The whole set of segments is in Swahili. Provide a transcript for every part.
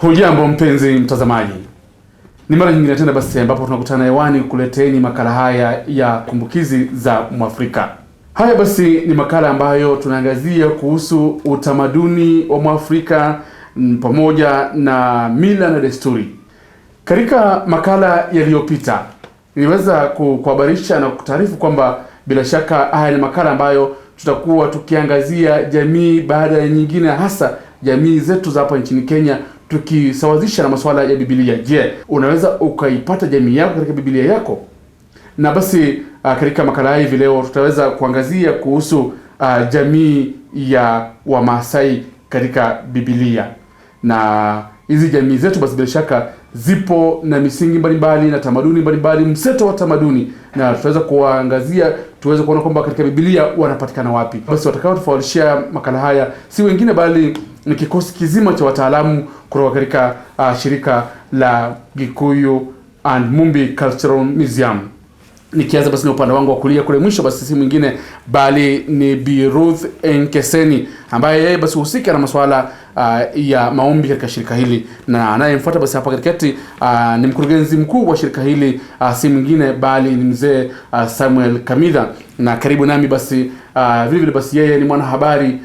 Hujambo mpenzi mtazamaji. Ni mara nyingine tena basi ambapo tunakutana hewani kukuleteni makala haya ya kumbukizi za Mwafrika. Haya basi ni makala ambayo tunaangazia kuhusu utamaduni wa Mwafrika pamoja na mila na desturi. Katika makala yaliyopita niliweza kuhabarisha na kutaarifu kwamba bila shaka haya ni makala ambayo tutakuwa tukiangazia jamii baada ya nyingine, hasa jamii zetu za hapa nchini Kenya, tukisawazisha na masuala ya Biblia. Je, unaweza ukaipata jamii yako katika Biblia yako? Na basi katika makala hii leo tutaweza kuangazia kuhusu jamii ya Wamasai katika Biblia. Na hizi jamii zetu basi bila shaka zipo na misingi mbalimbali na tamaduni mbalimbali, mseto wa tamaduni, na tutaweza kuangazia tuweze kuona kwamba katika Biblia wanapatikana wapi. Basi watakao tufaulishia makala haya si wengine bali ni kikosi kizima cha wataalamu kutoka katika shirika la Gikuyu and Mumbi Cultural Museum. Nikianza basi na upande wangu wa kulia kule mwisho, basi si mwingine bali ni Bi Ruth Enkeseni, ambaye yeye basi husika na masuala ya maombi katika shirika hili, na anayemfuata basi hapa katikati ni mkurugenzi mkuu wa shirika hili, si mwingine bali ni mzee Samuel Kamidha. Na karibu nami basi vile vile basi yeye ni mwanahabari,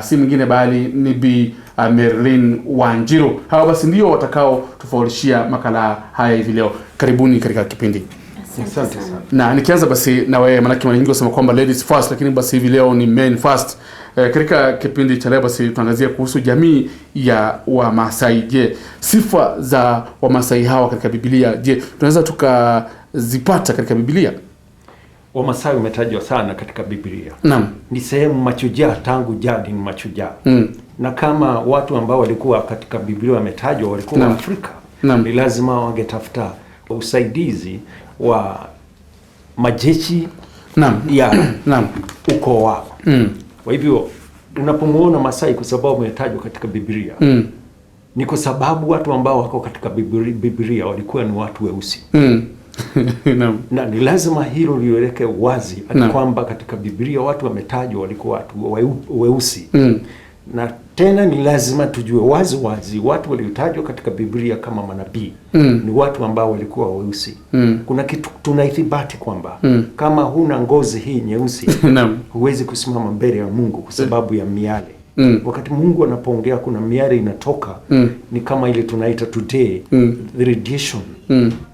si mwingine bali ni Bi Merlin Wanjiru. Hawa basi ndio watakao tufaulishia makala haya hivi leo. Karibuni katika kipindi. Asante sana. Na nikianza basi na wewe, maana mara nyingi wasema kwamba ladies first, lakini basi hivi leo ni men first. Katika kipindi cha leo basi tunaangazia kuhusu jamii ya Wamasai. Je, sifa za Wamasai hawa katika Biblia, je, tunaweza tukazipata katika Biblia? Wamasai umetajwa sana katika Biblia. Naam. Ni sehemu machujaa, tangu jadi ni machujaa. Na kama watu ambao walikuwa katika Biblia wametajwa walikuwa Waafrika, ni lazima wangetafuta usaidizi wa majeshi ya ukoo wao. Kwa hivyo unapomuona Masai kwa sababu umetajwa katika Biblia, ni kwa sababu watu ambao wako katika Biblia walikuwa ni watu weusi. Na ni lazima hilo liweleke wazi kwamba katika Biblia watu wametajwa walikuwa watu weusi. Na tena ni lazima tujue wazi watu waliotajwa katika Biblia kama manabii ni watu ambao walikuwa weusi. Kuna kitu tunaithibati kwamba kama huna ngozi hii nyeusi huwezi kusimama mbele ya Mungu kwa sababu ya miale. Wakati Mungu anapoongea kuna miale inatoka, ni kama ile tunaita today the radiation.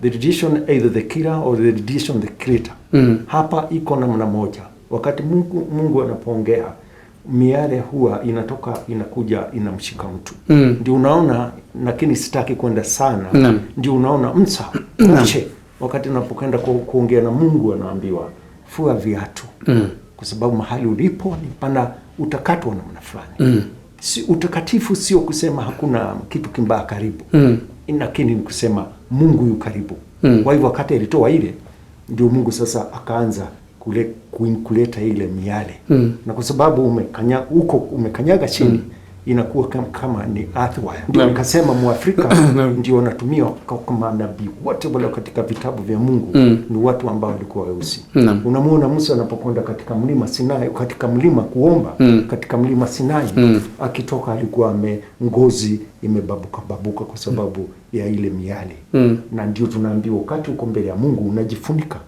The radiation either the killer or the radiation the creator. Hapa iko namna moja. Wakati Mungu anapoongea miale huwa inatoka, inakuja, inamshika mtu. Ndio unaona, lakini sitaki kwenda sana. Ndio unaona Musa wakati anapokwenda kuongea na Mungu anaambiwa fua viatu. Kwa sababu mahali ulipo ni pana utakatwa namna fulani. Si utakatifu sio kusema hakuna kitu kimbaya karibu. Lakini ni kusema Mungu yu karibu. Kwa hivyo wakati alitoa ile, ndio Mungu sasa akaanza kuleta ile miale. Na kwa sababu umekanyaga chini, inakuwa kama ni earthworm. Ndio nikasema Mwafrika ndio wanatumia kama nabii wote wale katika vitabu vya Mungu ni watu ambao walikuwa weusi. Unamuona Musa anapokwenda katika mlima Sinai, katika mlima kuomba, katika mlima Sinai, akitoka alikuwa ngozi imebabuka kwa sababu ya ile miale. Na ndio tunaambiwa wakati uko mbele ya Mungu unajifunika.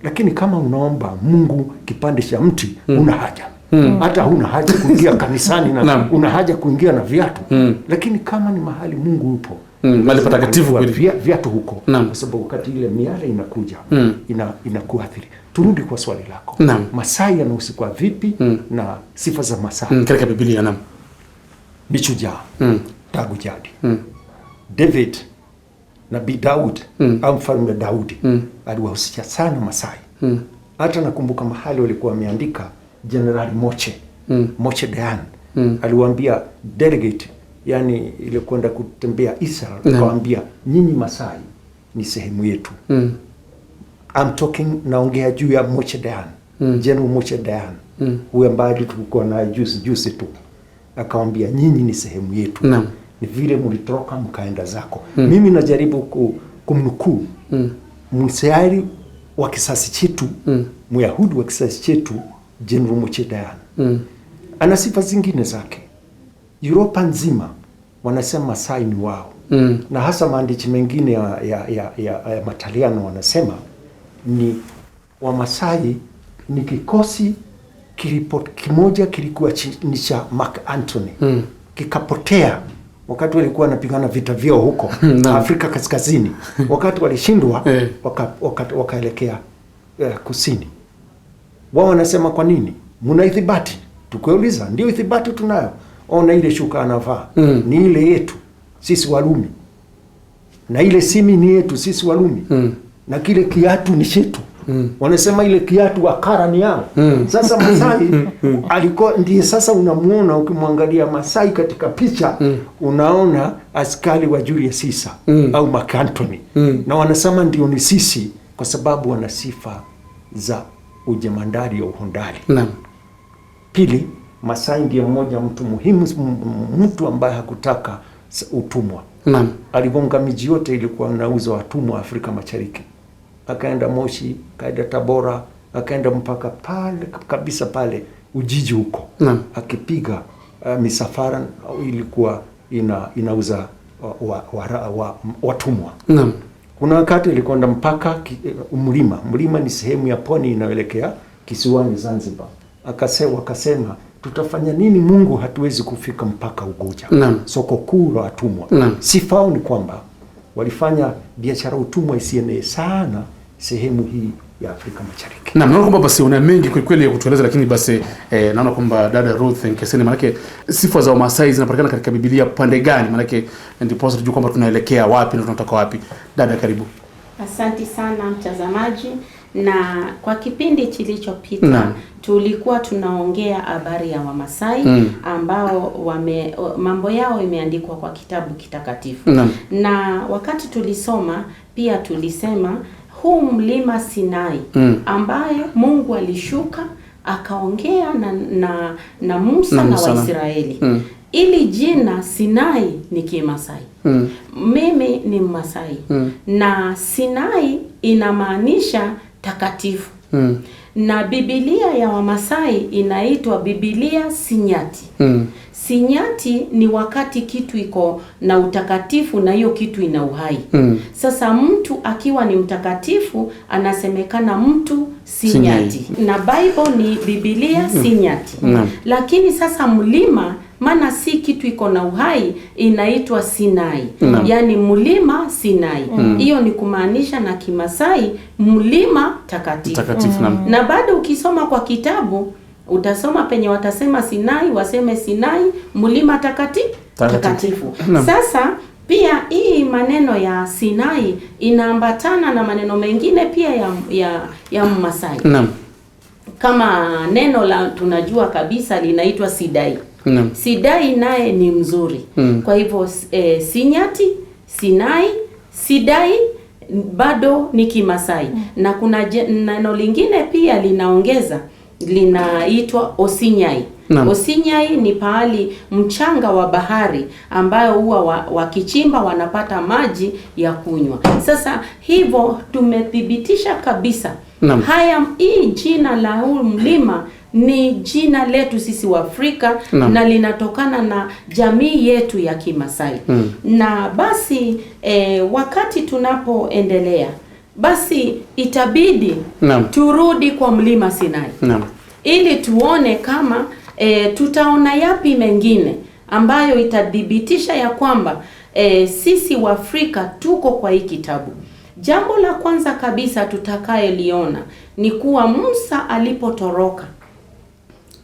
Lakini kama unaomba Mungu kipande cha mti, una haja. Hata huna haja kuingia kanisani na una haja kuingia na viatu. Lakini kama ni mahali Mungu yupo, mahali patakatifu viatu huko. Kwa sababu wakati ile miale inakuja, inakuathiri. Turudi kwa swali lako. Masai yanahusikwa vipi na sifa za Masai katika Biblia? Bichuja, tangu jadi. David Nabii Daud au mfalme Daudi aliwahusisha sana Masai. Hata nakumbuka mahali walikuwa wameandika General Moche Dayan aliwaambia delegate, yani ile kwenda kutembea Israel, akawaambia nyinyi Masai ni sehemu yetu. I'm talking, naongea juu ya Moche Dayan, General Moche Dayan, huyo ambaye tulikuwa na juzi tu. Akawaambia nyinyi ni sehemu yetu. Ni vile mlitoroka mkaenda zako. Mimi najaribu kumnukuu Mwisraeli wa kisasi chetu, Myahudi wa kisasi chetu, General Moche Dayan. Ana sifa zingine zake. Europa nzima wanasema Masai ni wao. Na hasa maandishi mengine ya Mataliano wanasema ni Wamasai ni kikosi kimoja kilikuwa ni cha Mark Antony. Kikapotea wakati walikuwa wanapigana vita vyao huko Afrika Kaskazini. Wakati walishindwa wakaelekea kusini. Wao wanasema kwa nini? Muna ithibati? Tukiuliza, ndio ithibati tunayo. Ona ile shuka anavaa ni ile yetu sisi Walumi. Na ile simi ni yetu sisi Walumi. Na kile kiatu ni chetu. Wanasema ile kiatu akara ni yao. Sasa Masai alikuwa ndiye sasa unamuona ukimwangalia Masai katika picha unaona askari wa Julius Caesar au Mark Antony. Na wanasema ndio ni sisi kwa sababu wana sifa za ujemandari au uhondari. Pili, Masai ndiye mmoja mtu muhimu, mtu ambaye hakutaka utumwa. Aligonga miji yote ilikuwa inauza watumwa Afrika Mashariki. Akaenda Moshi, akaenda Tabora, akaenda mpaka pale kabisa pale Ujiji huko. Akipiga misafara ilikuwa inauza watumwa. Kuna wakati alikwenda mpaka mlima ni sehemu ya pwani inaelekea kisiwani Zanzibar. Akasema tutafanya nini Mungu hatuwezi kufika mpaka Unguja. Soko kuu la watumwa. Sifao ni kwamba walifanya biashara utumwa isienee sana sehemu hii ya Afrika Mashariki. Naona kwamba basi una mengi kwa kweli ya kutueleza, lakini basi naona kwamba dada Ruth Nkeseni, manake sifa za Wamasai zinapatikana katika Biblia pande gani? Manake ndipo sasa tujue kwamba tunaelekea wapi na tunataka wapi. Dada, karibu. Asante sana mtazamaji, na kwa kipindi kilichopita tulikuwa tunaongea habari ya Wamasai ambao mambo yao imeandikwa kwa kitabu kitakatifu. Na wakati tulisoma pia tulisema huu mlima Sinai ambaye Mungu alishuka akaongea na Musa na Waisraeli. Ili jina Sinai ni Kimasai. Mimi ni Mmasai. Na Sinai inamaanisha takatifu. Na Biblia ya Wamasai inaitwa Biblia Sinyati. Sinyati ni wakati kitu iko na utakatifu na hiyo kitu ina uhai. Sasa mtu akiwa ni mtakatifu anasemekana mtu Sinyati. Na Bible ni Biblia Sinyati. Lakini sasa mlima, maana si kitu iko na uhai, inaitwa Sinai. Yani mlima Sinai. Hiyo ni kumaanisha na Kimasai mlima takatifu. Na bado ukisoma kwa kitabu utasoma penye watasema Sinai, waseme Sinai mlima takatifu. Sasa pia hii maneno ya Sinai inaambatana na maneno mengine pia ya Mmasai. Kama neno la tunajua kabisa linaitwa Sidai. Sidai naye ni mzuri. Kwa hivyo Sinyati, Sinai, Sidai bado ni Kimasai. Na kuna neno lingine pia linaongeza, linaitwa Osinyai. Osinyai ni pahali mchanga wa bahari ambayo huwa wakichimba wanapata maji ya kunywa. Sasa hivyo tumethibitisha kabisa hii jina la huu mlima ni jina letu sisi wa Afrika na linatokana na jamii yetu ya Kimasai. Na basi wakati tunapoendelea basi itabidi turudi kwa mlima Sinai. Ili tuone kama tutaona yapi mengine ambayo itadhibitisha ya kwamba sisi wa Afrika tuko kwa hii kitabu. Jambo la kwanza kabisa tutakayeliona ni kuwa Musa alipotoroka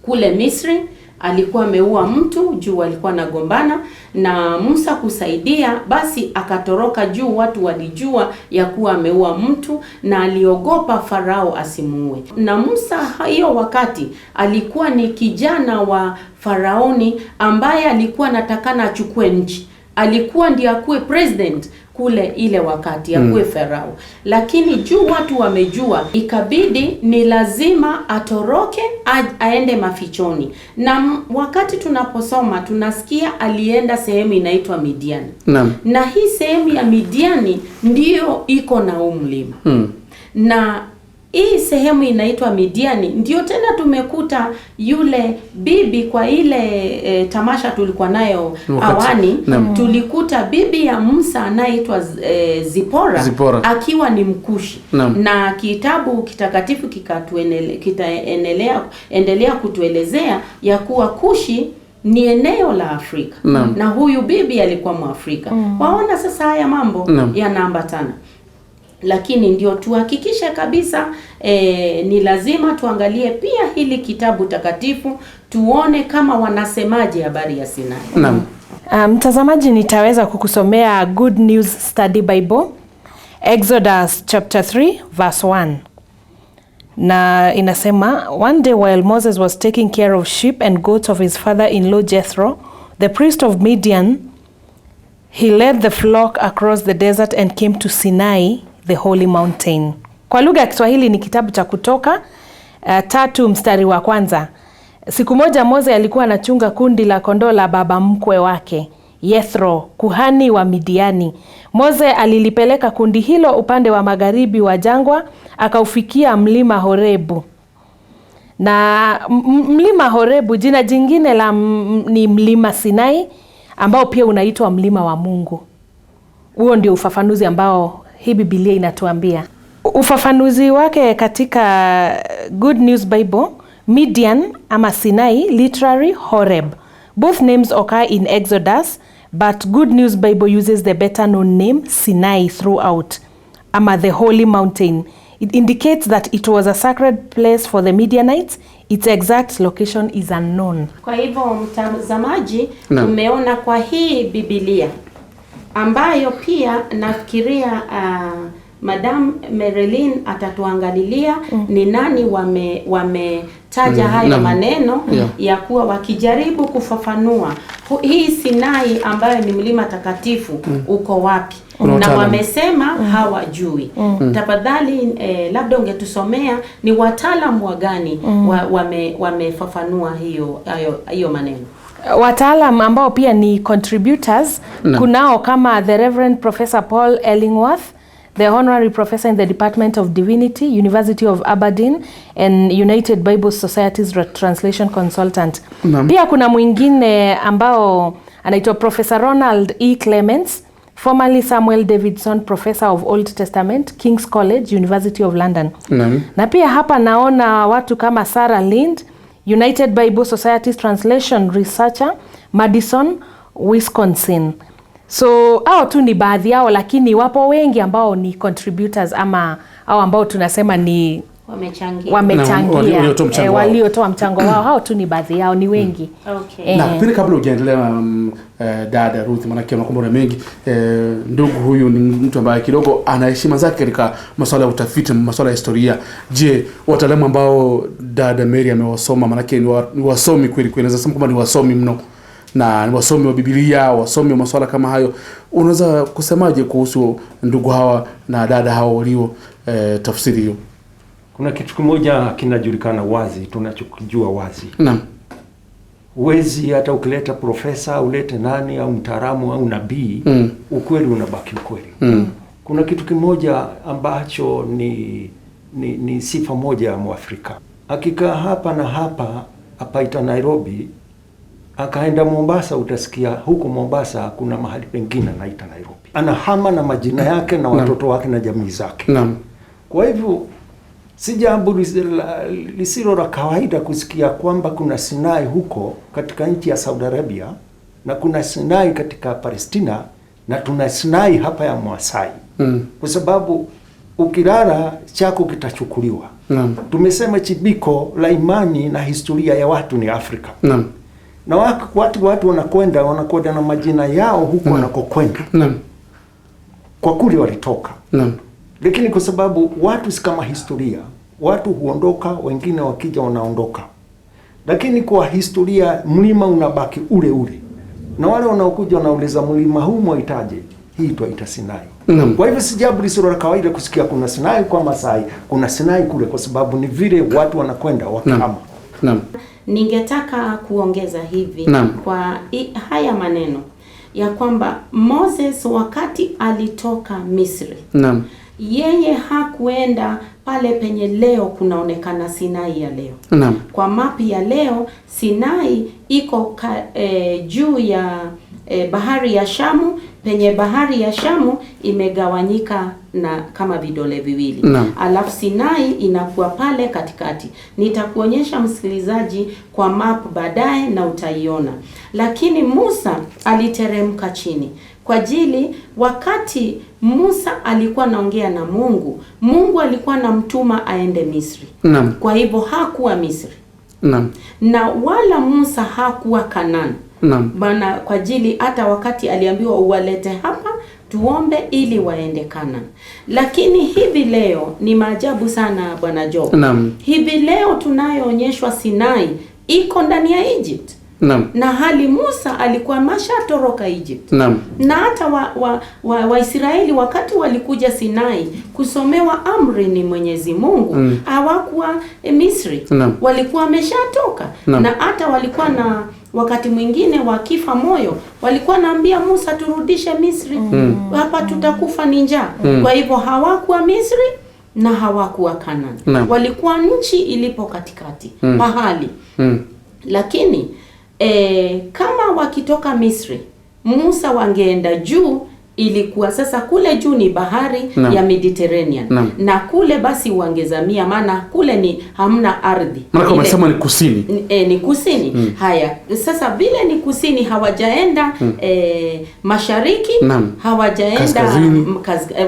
kule Misri alikuwa ameua mtu juu alikuwa nagombana na Musa kusaidia, basi akatoroka juu watu walijua ya kuwa ameua mtu na aliogopa Farao asimuue. Na Musa hiyo wakati alikuwa ni kijana wa Faraoni ambaye alikuwa anatakana achukue nchi. Alikuwa ndiye akuwe president kule ile wakati akuwe Farao. Lakini juu watu wamejua, ikabidi ni lazima atoroke aende mafichoni. Na wakati tunaposoma tunasikia alienda sehemu inaitwa Midiani. Na hii sehemu ya Midiani ndiyo iko na mlima. Na hii sehemu inaitwa Midiani, ndio tena tumekuta yule bibi kwa ile tamasha tulikuwa nayo awani, tulikuta bibi ya Musa anaitwa Zipora akiwa ni Mkushi. Na kitabu kitakatifu kitaendelea kutuelezea ya kuwa Kushi ni eneo la Afrika. Na huyu bibi alikuwa Mwafrika. Waona sasa haya mambo yanaambatana. Lakini ndio tuhakikishe kabisa ni lazima tuangalie pia hili kitabu takatifu tuone kama wanasemaje habari ya Sinai. Naam. Mtazamaji, nitaweza kukusomea Good News Study Bible, Exodus chapter 3 verse 1. Na inasema, one day while Moses was taking care of sheep and goats of his father-in-law Jethro, the priest of Midian, he led the flock across the desert and came to Sinai, the holy mountain. Kwa lugha ya Kiswahili ni kitabu cha Kutoka 3 mstari wa 1. Siku moja Mose alikuwa anachunga kundi la kondoo la baba mkwe wake Jethro, kuhani wa Midiani. Mose alilipeleka kundi hilo upande wa magharibi wa jangwa, akaufikia mlima Horebu. Na mlima Horebu jina jingine ni mlima Sinai, ambao pia unaitwa mlima wa Mungu. Huo ndio ufafanuzi ambao hii Biblia inatuambia. Ufafanuzi wake katika Good News Bible, Midian ama Sinai, literally Horeb. Both names occur in Exodus, but Good News Bible uses the better known name Sinai throughout, ama the holy mountain. It indicates that it was a sacred place for the Midianites. Its exact location is unknown. Kwa hivyo mtazamaji, tumeona kwa hii Biblia ambayo pia nafikiria Madam Marilyn atatuangalilia ni nani wametaja hayo maneno ya kuwa wakijaribu kufafanua hii Sinai ambayo ni mlima takatifu uko wapi, na wamesema hawajui. Tafadhali labda ungetusomea ni wataalamu wa gani wamefafanua hiyo maneno. Wataalam ambao pia ni contributors kunao kama the Reverend Professor Paul Ellingworth, the Honorary Professor in the Department of Divinity, University of Aberdeen, and United Bible Society's Translation Consultant. Pia kuna mwingine ambao anaitwa Professor Ronald E. Clements, formerly Samuel Davidson Professor of Old Testament, King's College, University of London. Na pia hapa naona watu kama Sarah Lind, United Bible Society's Translation Researcher, Madison, Wisconsin. So hao tu ni baadhi yao, lakini wapo wengi ambao ni contributors ama au ambao tunasema ni wamechangia waliotoa mchango wao. Hao tu ni baadhi yao, ni wengi. Okay. Pili kabla hujaendelea dada Ruth, maana kuna mambo mengi, ndugu huyu ni mtu ambaye kidogo ana heshima zake katika masuala ya utafiti, masuala ya historia. Je, wataalamu ambao dada Mary amewasoma, maana ni wasomi kweli kweli, naweza sema kwamba ni wasomi mno, na ni wasomi wa Biblia, wasomi wa masuala kama hayo, unaweza kusemaje kuhusu ndugu hawa na dada hawa walio tafsiri hiyo? Kuna kitu kimoja kinajulikana wazi, tunachokijua wazi. Naam. Uwezi hata ukileta profesa, ulete nani au mtaalamu au nabii, ukweli unabaki ukweli. Kuna kitu kimoja ambacho ni sifa moja ya Mwafrika. Akikaa hapa na hapa apaita Nairobi, akaenda Mombasa, utasikia huko Mombasa kuna mahali pengine naita Nairobi. Anahama na majina yake na watoto wake na jamii zake. Naam. Kwa hivyo si jambo lisilo la kawaida kusikia kwamba kuna Sinai huko katika nchi ya Saudi Arabia, na kuna Sinai katika Palestina, na tuna Sinai hapa ya Maasai. Kwa sababu ukilala chako kitachukuliwa. Tumesema chibiko la imani na historia ya watu ni Afrika. Na watu wanakwenda na majina yao huko wanakokwenda. Kwa kule walitoka. Lakini kwa sababu watu si kama historia, watu huondoka, wengine wakija wanaondoka. Lakini kwa historia mlima unabaki ule ule. Na wale wanaokuja wanauliza mlima huu mwaitaje? Hii twaita Sinai. Kwa hivyo si jambo lisilo la kawaida kusikia kuna Sinai kwa Masai, kuna Sinai kule, kwa sababu ni vile watu wanakwenda wakihama. Ningetaka kuongeza hivi kwa haya maneno ya kwamba Moses wakati alitoka Misri, yeye hakuenda pale penye leo kunaonekana Sinai ya leo. Naam. Kwa mapi ya leo Sinai iko juu ya bahari ya Shamu. Penye bahari ya Shamu imegawanyika na kama vidole viwili. Alafu Sinai inakuwa pale katikati. Nitakuonyesha msikilizaji kwa map baadaye na utaiona. Lakini Musa aliteremka chini. Kwa ajili wakati Musa alikuwa anaongea na Mungu, Mungu alikuwa anamtuma aende Misri. Naam. Kwa hivyo hakuwa Misri. Naam. Na wala Musa hakuwa Kanani. Naam. Bana, kwa ajili hata wakati aliambiwa uwalete hapa tuombe ili waende Kanani. Lakini hivi leo ni maajabu sana Bwana Job. Naam. Hivi leo tunayoonyeshwa Sinai iko ndani ya Egypt. Naam. Na hali Musa alikuwa mashatoroka Egypt. Naam. Na hata Waisraeli wakati walikuja Sinai kusomewa amri ni Mwenyezi Mungu, hawakuwa Misri. Naam. Walikuwa wameshatoka. Na hata walikuwa na wakati mwingine wakifa moyo, walikuwa naambia Musa turudishe Misri. Hapa tutakufa ni njaa. Kwa hivyo hawakuwa Misri na hawakuwa Kanani. Walikuwa nchi ilipo katikati, mahali. Lakini kama wakitoka Misri, Musa wangeenda juu, ilikuwa sasa kule juu ni bahari ya Mediterranean. Na kule basi wangezamia, maana kule ni hamna ardhi. Maana kama sema ni kusini. Ni kusini. Haya, sasa vile ni kusini hawajaenda mashariki, hawajaenda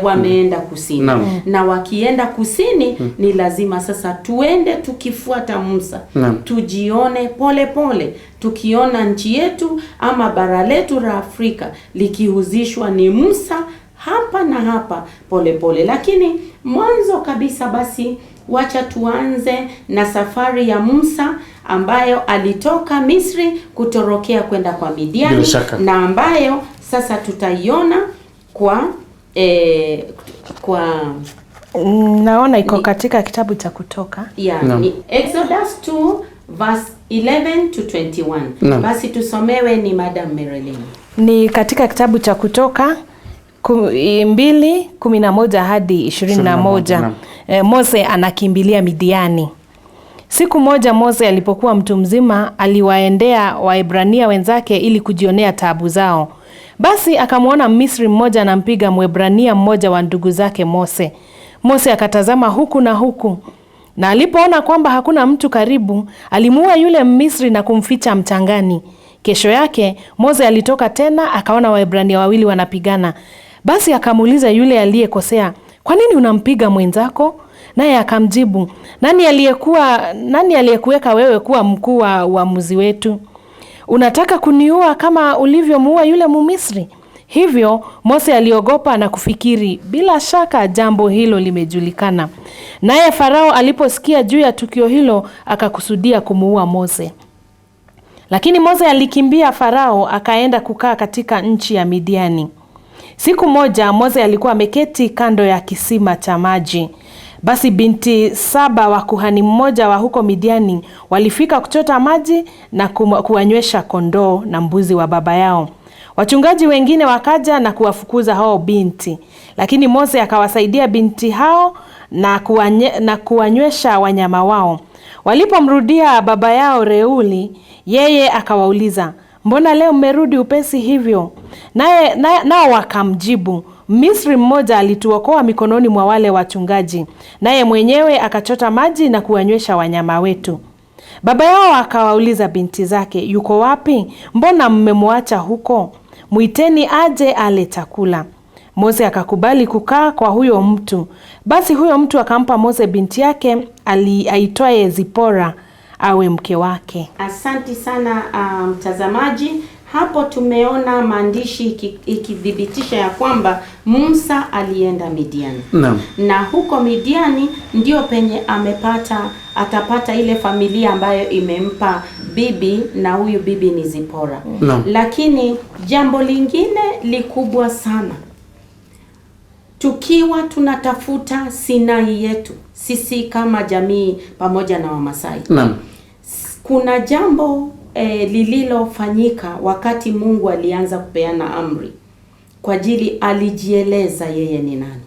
wameenda kusini. Na wakienda kusini ni lazima sasa tuende tukifuata Musa. Tujione pole pole. Tukiona nchi yetu ama bara letu la Afrika likihuzishwa ni Musa hapa na hapa pole pole. Lakini mwanzo kabisa basi wacha tuanze na safari ya Musa ambayo alitoka Misri kutorokea kwenda kwa Midiani, na ambayo sasa tutaiona kwa naona iko katika kitabu cha Kutoka. Ni Exodus 2 verse 11 to 21. Basi tusomewe ni Madam Merelin. Ni katika kitabu cha Kutoka 2:11 hadi 21. Mose anakimbilia Midiani. Siku moja Mose alipokuwa mtu mzima aliwaendea Waebrania wenzake ili kujionea taabu zao. Basi akamwona Misri mmoja anampiga Mwebrania mmoja wa ndugu zake Mose. Mose akatazama huku na huku, na alipoona kwamba hakuna mtu karibu, alimuua yule Misri na kumficha mchangani. Kesho yake Mose alitoka tena akaona Waebrania wawili wanapigana. Basi akamuuliza yule aliyekosea, "Kwa nini unampiga mwenzako?" Naye akamjibu, "Nani aliyekuweka wewe kuwa mkuu wa uamuzi wetu? Unataka kuniua kama ulivyomuua yule Mumisri?" Hivyo Mose aliogopa na kufikiri, bila shaka jambo hilo limejulikana. Naye Farao aliposikia juu ya tukio hilo akakusudia kumuua Mose. Lakini Mose alikimbia Farao akaenda kukaa katika nchi ya Midiani. Siku moja Mose alikuwa ameketi kando ya kisima cha maji. Basi binti 7 wa kuhani mmoja wa huko Midiani walifika kuchota maji na kuwanywesha kondoo na mbuzi wa baba yao. Wachungaji wengine wakaja na kuwafukuza hao binti. Lakini Mose akawasaidia binti hao na kuwanywesha wanyama wao. Walipomrudia baba yao Reuli, yeye akawauliza, "Mbona leo mmerudi upesi hivyo?" Nao wakamjibu, "Misri mmoja alituokoa mikononi mwa wale wachungaji, naye mwenyewe akachota maji na kuwanywesha wanyama wetu." Baba yao akawauliza binti zake, "Yuko wapi? Mbona mmemwacha huko? Muiteni aje ale chakula." Mose akakubali kukaa kwa huyo mtu. Basi huyo mtu akampa Mose binti yake aitwaye Zipora awe mke wake. Asante sana mtazamaji. Hapo tumeona maandishi ikidhibitisha ya kwamba Musa alienda Midiani. Na huko Midiani ndio penye atapata ile familia ambayo imempa bibi, na huyu bibi ni Zipora. Lakini jambo lingine likubwa sana, tukiwa tunatafuta Sinai yetu sisi kama jamii pamoja na Wamasai, kuna jambo lililofanyika wakati Mungu alianza kupeana amri. Kwa ajili alijieleza yeye ni nani.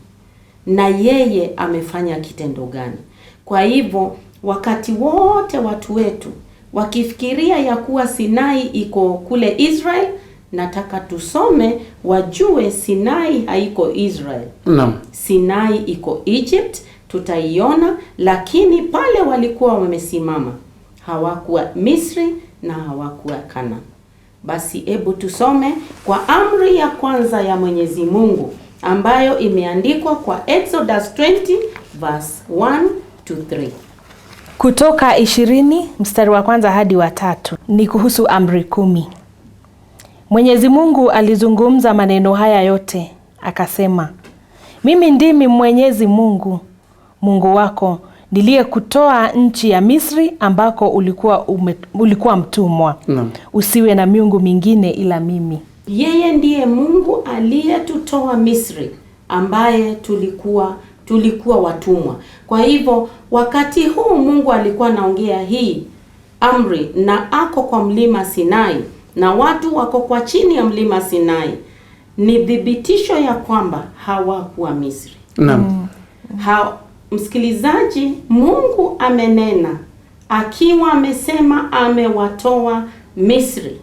na yeye amefanya kitendo gani. Kwa hivyo wakati wote watu wetu wakifikiria ya kuwa Sinai iko kule Israel, nataka tusome wajue Sinai haiko Israel. Naam. Sinai iko Egypt, tutaiona, lakini pale walikuwa wamesimama hawakuwa Misri na hawakuwa Kana. Basi hebu tusome kwa amri ya kwanza ya Mwenyezi Mungu ambayo imeandikwa kwa Exodus 20 verse 1 to 3. Kutoka 20 mstari wa kwanza hadi wa 3 ni kuhusu amri 10. Mwenyezi Mungu alizungumza maneno haya yote, akasema, mimi ndimi Mwenyezi Mungu, Mungu wako, niliyekutoa nchi ya Misri ambako ulikuwa mtumwa. Usiwe na miungu mingine ila mimi. Yeye ndiye Mungu aliyetutoa Misri, ambaye tulikuwa watumwa. Kwa hivyo wakati huu Mungu alikuwa anaongea hii amri na ako kwa mlima Sinai na watu wako kwa chini ya mlima Sinai, ni dhibitisho ya kwamba hawakuwa Misri. Naam. Msikilizaji, Mungu amenena akiwa amesema amewatoa Misri,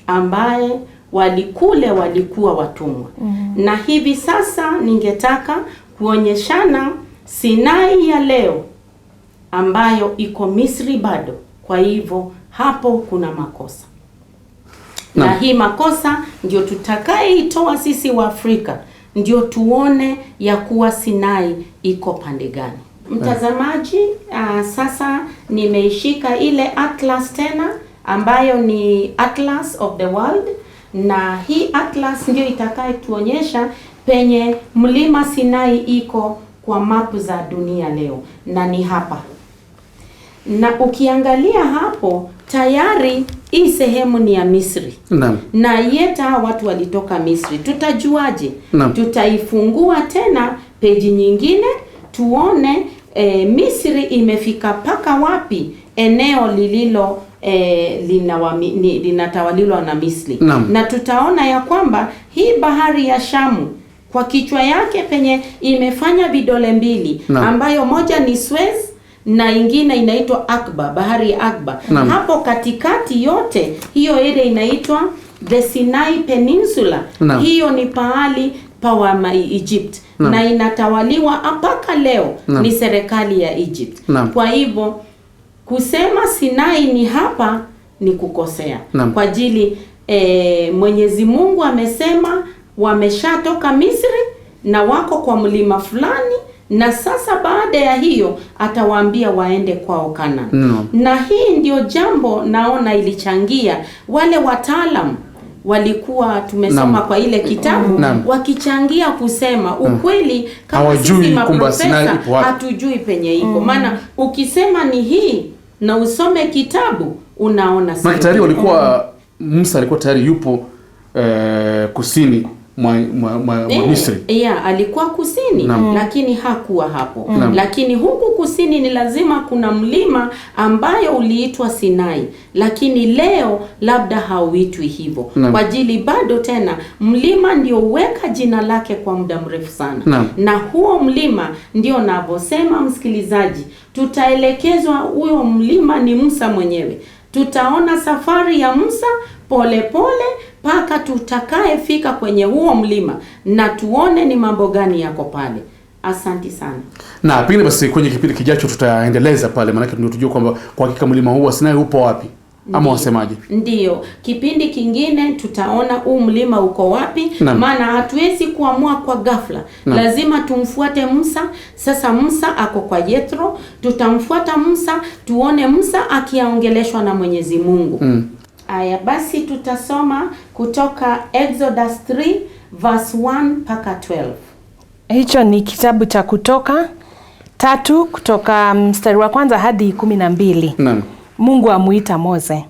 ambaye walikuwa watumwa. Na hivi sasa ningetaka kuonyeshana Sinai ya leo ambayo iko Misri bado. Kwa hivyo hapo kuna makosa. Na hii makosa ndio tutakayeitoa sisi wa Afrika, ndio tuone ya kuwa Sinai iko pande gani. Mtazamaji, sasa nimeishika ile atlas tena ambayo ni Atlas of the World, na hii atlas ndio itakayetuonyesha penye mlima Sinai iko kwa mapu za dunia leo, na ni hapa. Na ukiangalia hapo tayari hii sehemu ni ya Misri. Naam. Na yeta watu walitoka Misri. Tutajuaje? Naam. Tutaifungua tena peji nyingine tuone Misri imefika paka wapi, eneo lililo linatawaliwa na Misri. Naam. Na tutaona ya kwamba hii bahari ya Shamu kwa kichwa yake penye imefanya vidole mbili, ambayo moja ni Suez na ingine inaitwa Akba, bahari ya Akba. Hapo katikati yote hiyo area inaitwa the Sinai Peninsula. Hiyo ni pahali pa Egypt na inatawaliwa mpaka leo ni serikali ya Egypt. Kwa hivyo kusema Sinai ni hapa ni kukosea. Kwa ajili Mwenyezi Mungu amesema wameshatoka Misri na wako kwa mlima fulani, na sasa baada ya hiyo atawaambia waende kwao Kanani. Na hii ndio jambo naona ilichangia wale wataalam walikuwa tumesoma kwa ile kitabu wakichangia kusema ukweli kama sisi maprofesa hatujui penye iko. Maana ukisema ni hii na usome kitabu unaona sasa. Tayari walikuwa Musa alikuwa tayari yupo kusini mwa Misri. Alikuwa kusini lakini hakuwa hapo. Lakini huku kusini ni lazima kuna mlima ambayo uliitwa Sinai, lakini leo labda hauitwi hivyo. Kwa ajili bado tena mlima ndio uweka jina lake kwa muda mrefu sana. Na huo mlima ndio navosema msikilizaji, tutaelekezwa huyo mlima ni Musa mwenyewe. Tutaona safari ya Musa pole pole paka tutakayefika kwenye huo mlima na tuone ni mambo gani yako pale. Asante sana. Na pengine basi kwenye kipindi kijacho tutaendeleza pale, maana ndio tujue kwamba kwa hakika mlima huu wa Sinai upo wapi. Ama wasemaje? Ndiyo, kipindi kingine tutaona huu mlima uko wapi. Maana hatuwezi kuamua kwa ghafla. Lazima tumfuate Musa. Sasa Musa ako kwa Yethro, tutamfuata Musa tuone Musa akiongeleshwa na Mwenyezi Mungu. Aya, basi tutasoma kutoka Exodus 3 verse 1 mpaka 12. Hicho ni kitabu cha Kutoka 3 kutoka mstari wa kwanza hadi 12. Mungu amuita Mose.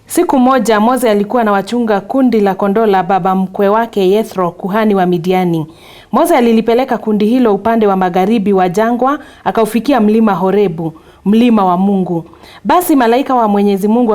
Siku moja Mose alikuwa na wachunga kundi la kondoo la baba mkwe wake Yethro, kuhani wa Midiani. Mose alilipeleka kundi hilo upande wa magharibi wa jangwa, akaufikia mlima Horebu. mlima wa Mungu. Basi malaika wa Mwenyezi Mungu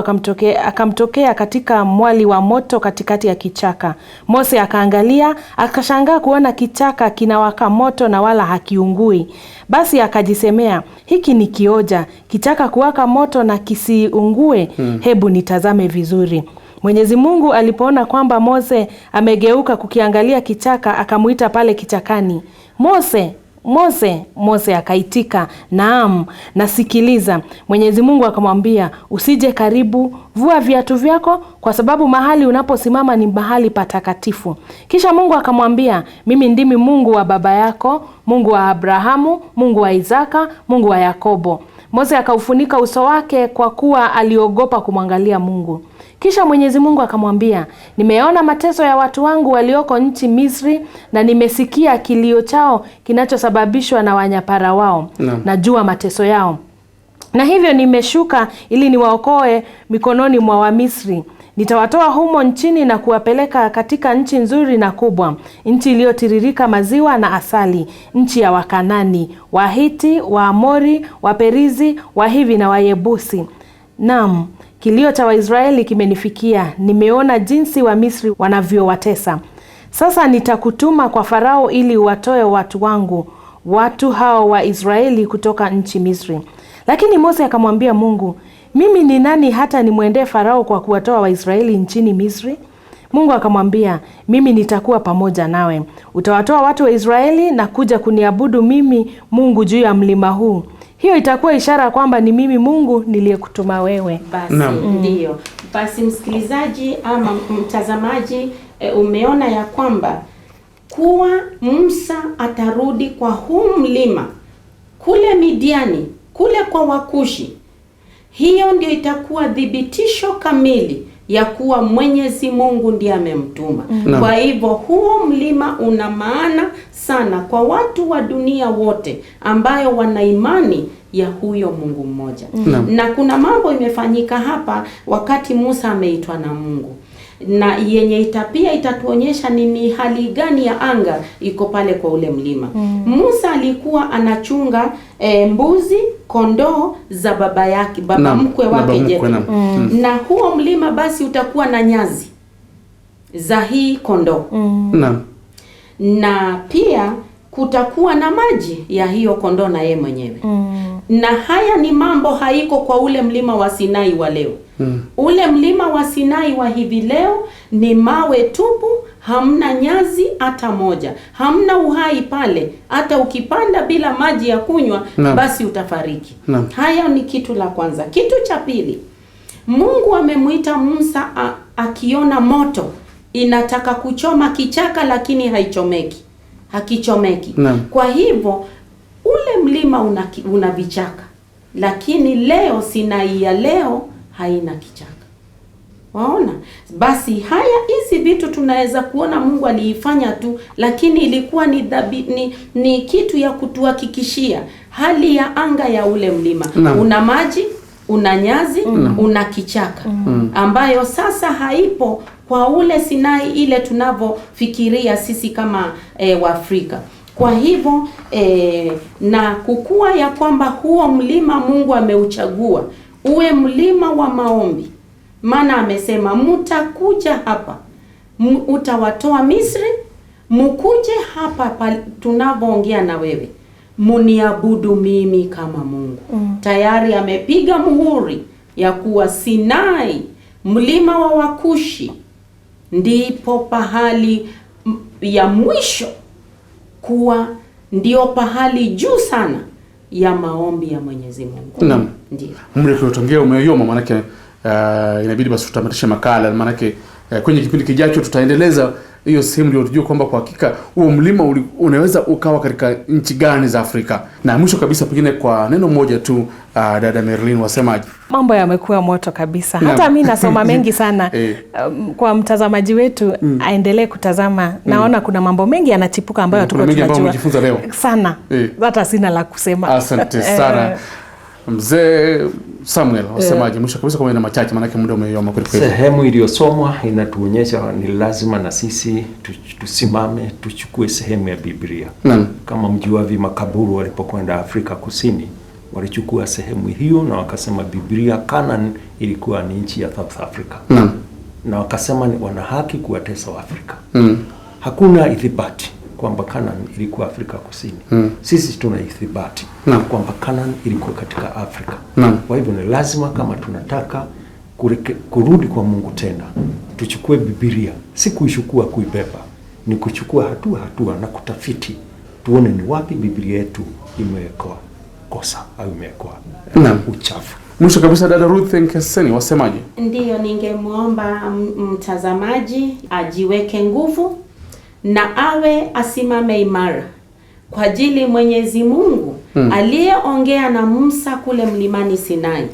akamtokea katika mwali wa moto katikati ya kichaka. Mose akaangalia, akashangaa kuona kichaka kinawaka moto na wala hakiungui. Basi akajisemea, hiki ni kioja, kichaka kuwaka moto na kisiungue, hebu nitazame vizuri. Mwenyezi Mungu alipoona kwamba Mose amegeuka kukiangalia kichaka, akamuita pale kichakani, Mose, Mose. Mose akaitika, naam, nasikiliza. Mwenyezi Mungu akamwambia, usije karibu, vua viatu vyako, kwa sababu mahali unaposimama ni mahali patakatifu. Kisha Mungu akamwambia, mimi ndimi Mungu wa baba yako, Mungu wa Abrahamu, Mungu wa Isaka, Mungu wa Yakobo. Mose akaufunika uso wake kwa kuwa aliogopa kumwangalia Mungu. Kisha Mwenyezi Mungu akamwambia, nimeona mateso ya watu wangu walioko nchi Misri, na nimesikia kilio chao kinachosababishwa na wanyapara wao. Najua mateso yao, na hivyo nimeshuka ili niwaokoe mikononi mwa Wamisri. Nitawatoa humo nchini na kuwapeleka katika nchi nzuri na kubwa, nchi iliyotiririka maziwa na asali, nchi ya Wakanani, Wahiti, Waamori, Waperizi, Wahivi na Wayebusi. Naam, kilio cha Waisraeli kimenifikia. Nimeona jinsi Wamisri wanavyowatesa. Sasa nitakutuma kwa Farao ili watoe watu wangu, watu hao wa Israeli, kutoka nchi Misri. Lakini Mose akamwambia Mungu, mimi ni nani hata nimwendee Farao kwa kuwatoa Waisraeli nchini Misri? Mungu akamwambia, mimi nitakuwa pamoja nawe. Utawatoa watu wa Israeli na kuja kuniabudu mimi Mungu juu ya mlima huu. Hiyo itakuwa ishara kwamba ni mimi Mungu niliyekutuma wewe. Basi ndio. Basi msikilizaji ama mtazamaji, umeona ya kwamba kuwa Musa atarudi kwa huu mlima kule Midiani, kule kwa Wakushi. Hiyo ndio itakuwa thibitisho kamili ya kuwa Mwenyezi Mungu ndiye amemtuma. Kwa hivyo huo mlima una maana sana kwa watu wa dunia wote ambayo wana imani ya huyo Mungu mmoja. Na kuna mambo imefanyika hapa wakati Musa ameitwa na Mungu, na yenye pia itatuonyesha ni hali gani ya anga iko pale kwa ule mlima. Musa alikuwa anachunga mbuzi, kondoo za baba yake, baba mkwe wake Jethro. Na huo mlima basi utakuwa na nyazi za hii kondoo. Na pia kutakuwa na maji ya hiyo kondoo na yeye mwenyewe. Na haya ni mambo haiko kwa ule mlima wa Sinai wa leo. Ule mlima wa Sinai wa hivi leo ni mawe tupu, hamna nyazi hata moja, hamna uhai pale. Hata ukipanda bila maji ya kunywa basi utafariki. Haya ni kitu la kwanza. Kitu cha pili, Mungu amemuita Musa akiona moto inataka kuchoma kichaka, lakini hakichomeki. Kwa hivyo ule mlima una vichaka, lakini leo Sinai ya leo haina kichaka. Waona? Basi haya hizi vitu tunaweza kuona Mungu aliifanya tu, lakini ilikuwa ni kitu ya kutuhakikishia hali ya anga ya ule mlima. Una maji, una nyazi, una kichaka, ambayo sasa haipo kwa ule Sinai ile tunavyofikiria sisi kama Waafrika. Kwa hivyo na kukua ya kwamba huo mlima Mungu ameuchagua uwe mlima wa maombi. Maana amesema mtakuja hapa, utawatoa Misri, mkuje hapa tunavyoongea na wewe, muniabudu mimi kama Mungu. Tayari amepiga muhuri ya kuwa Sinai, mlima wa Wakushi, ndipo pahali ya mwisho kuwa ndio pahali juu sana ya maombi ya Mwenyezi Mungu. Ndio. Mle tulotongea umeyoma, maana yake inabidi basi tutamatishe makala, maana yake kwenye kipindi kijacho tutaendeleza hiyo sehemu ndio tujue kwamba kwa hakika huo mlima unaweza ukawa katika nchi gani za Afrika. Na mwisho kabisa, pengine kwa neno moja tu, dada Merlin, wasemaje? Mambo yamekuwa moto kabisa. Hata mimi nasoma mengi sana. Kwa mtazamaji wetu aendelee kutazama. Naona kuna mambo mengi yanachipuka ambayo tumejifunza leo sana. Hata sina la kusema. Asante sana. Mzee Samuel, wasemaje mwisho kabisa kwa neno machache, maana muda umeyoma kweli kweli. Sehemu iliyosomwa inatuonyesha ni lazima na sisi tusimame tuchukue sehemu ya Biblia. Kama mjuavi makaburu walipokwenda Afrika Kusini walichukua sehemu hiyo na wakasema Biblia Canaan ilikuwa ni nchi ya South Africa. Na wakasema ni wana haki kuwatesa Waafrika. Hakuna ithibati kwamba Canaan ilikuwa Afrika Kusini. Sisi tuna ithibati kwamba Canaan ilikuwa katika Afrika. Kwa hivyo ni lazima kama tunataka kurudi kwa Mungu tena, tuchukue Biblia, si kuichukua kuibeba, ni kuchukua hatua na kutafiti, tuone ni wapi Biblia yetu imewekwa kosa au imewekwa uchafu. Mwisho kabisa, dada Ruth Nkeseni, wasemaje? Ndiyo, ningemwomba mtazamaji ajiweke nguvu na asimame imara kwa ajili Mwenyezi Mungu aliyeongea na Musa kule mlimani Sinai.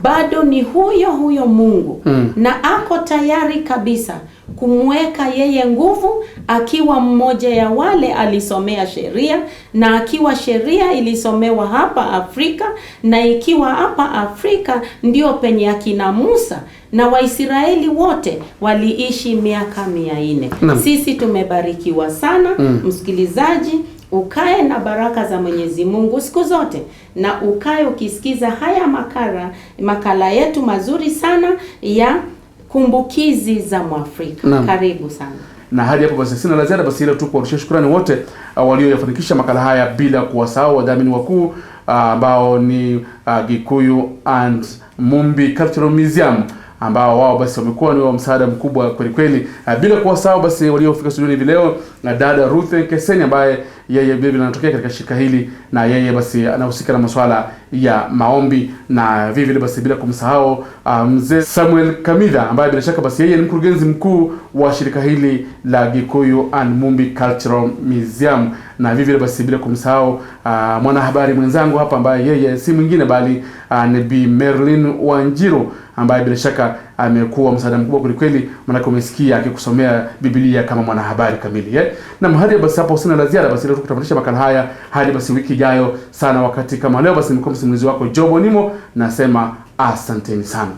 Bado ni huyo Mungu na ako tayari kabisa kumweka yeye nguvu, akiwa mmoja ya wale alisomea sheria, na akiwa sheria ilisomewa hapa Afrika, na ikiwa hapa Afrika ndio penye akina Musa na Waisraeli wote waliishi miaka 400. Sisi tumebarikiwa sana. Msikilizaji, ukae na baraka za Mwenyezi Mungu siku zote, na ukae ukisikiza haya makala yetu mazuri sana ya kumbukizi za Mwafrika. Karibu sana. Na hadi hapo basi sina la ziada, basi ile tu kuwarudishia shukrani wote walioyafanikisha makala haya, bila kuwasahau wadhamini wakuu ambao ni Gikuyu and Mumbi Cultural Museum, ambao wao basi wamekuwa ni wa msaada mkubwa kweli kweli, bila kuwasahau basi waliofika studioni hivi leo na dada Ruth Nkeseni, ambaye yeye vile anatokea katika shirika hili, na yeye basi anahusika na masuala ya maombi, na vile basi bila kumsahau mzee Samuel Kamidha, ambaye bila shaka basi yeye ni mkurugenzi mkuu wa shirika hili la Gikuyu and Mumbi Cultural Museum, na vile basi bila kumsahau mwanahabari mwenzangu hapa, ambaye yeye si mwingine bali ni Bi Merlin Wanjiru, ambaye bila shaka amekuwa msaada mkubwa kweli kweli, maana umesikia akikusomea Biblia kama mwanahabari kamili. Na hadi basi hapo sina la ziada, basi leo tukutamatisha makala haya hadi basi wiki ijayo sana wakati kama leo. Basi nimekuwa msimulizi wako Jobo Nimo, nasema asanteni sana.